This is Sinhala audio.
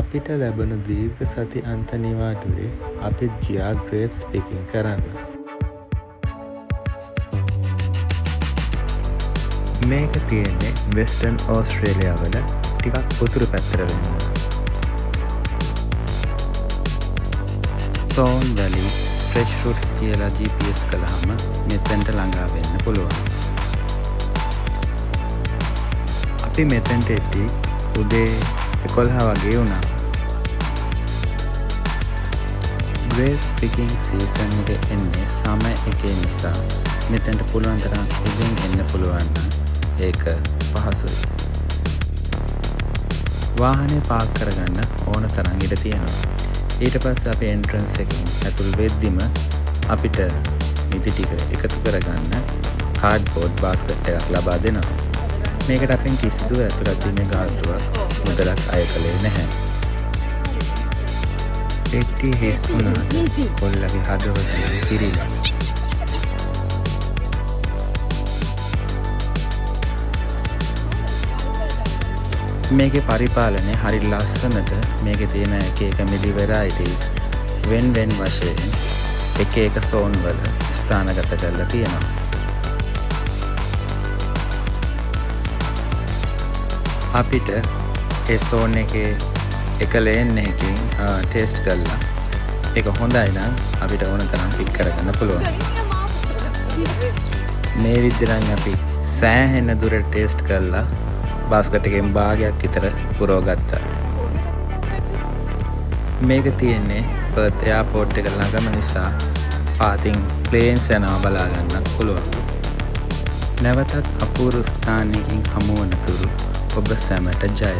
අපිට ලැබුණු දීර්ඝ සති අන්ත නිවාඩුවේ අපිත් ගියා ග්‍රේප්ස් පිකින් කරන්න. මේක තියෙන්නේ වෙස්ටර්න් ඕස්ට්‍රේලියා වල ටිකක් උතුරු පැත්තට වෙන්න. තෝන් වැලි ෆ්‍රෙෂ් ෆෘට්ස් කියලා GPS කළාම මෙතෙන්ට ළඟා වෙන්න පුළුවන්. අපි මෙතෙන්ට එද්දී උදේ 11 වගේ වුණා. ග්‍රේප්ස් පිකින් සීසන් එක එන්නේ සමය එකේ නිසා මෙතෙන්ට පුළුවන් තරම් උදෙන් එන්න පුළුවන් නම් ඒක පහසුයි. වාහනේ පාක් කරගන්න ඕන තරම් ඉඩ තියෙනවා. ඊට පස්සේ අපි එන්ට්‍රන්ස් එකෙන් ඇතුල් වෙද්දිම අපිට නිදි ටික එකතු කරගන්න කාඩ්බෝඩ් බාස්කට් එකක් ලබා දෙනවා. මේකට අපෙන් කිසිදු ඇතුළත් වීමේ ගාස්තුවක් මුදලක් අය කළේ නැහැ. පෙට්ටිය හිස් වුණාට කොල්ලගේ හදවත පිරිලා. මේකේ පරිපාලනය හරි ලස්සනට මේකේ තියෙන එක මිඩි වෙරයිටිස් වෙන් වශයෙන් එක සෝන් වල ස්ථානගත කරලා තියෙනවා. අපිට ඒ සෝන් එකේ එක ලේන් එකකින් ටෙස්ට් කරලා ඒක හොඳයි නම් අපිට ඕන තරම් පික් කරගන්න පුළුවන්. මේ විදිහට අපි සෑහෙන දුරට ටෙස්ට් කරලා බාස්කට් එකෙන් භාගයක් විතර පුරව ගත්තා. මේක තියෙන්නේ පර්ත් එයාපෝට් එක ළඟම නිසා පාතින් ප්ලේන්ස් යනවා බලා ගන්නත් පුළුවන්. නැවතත් අපූර්ව ස්ථානයකින් හමු වන තුරු ඔබ සැමට ජය.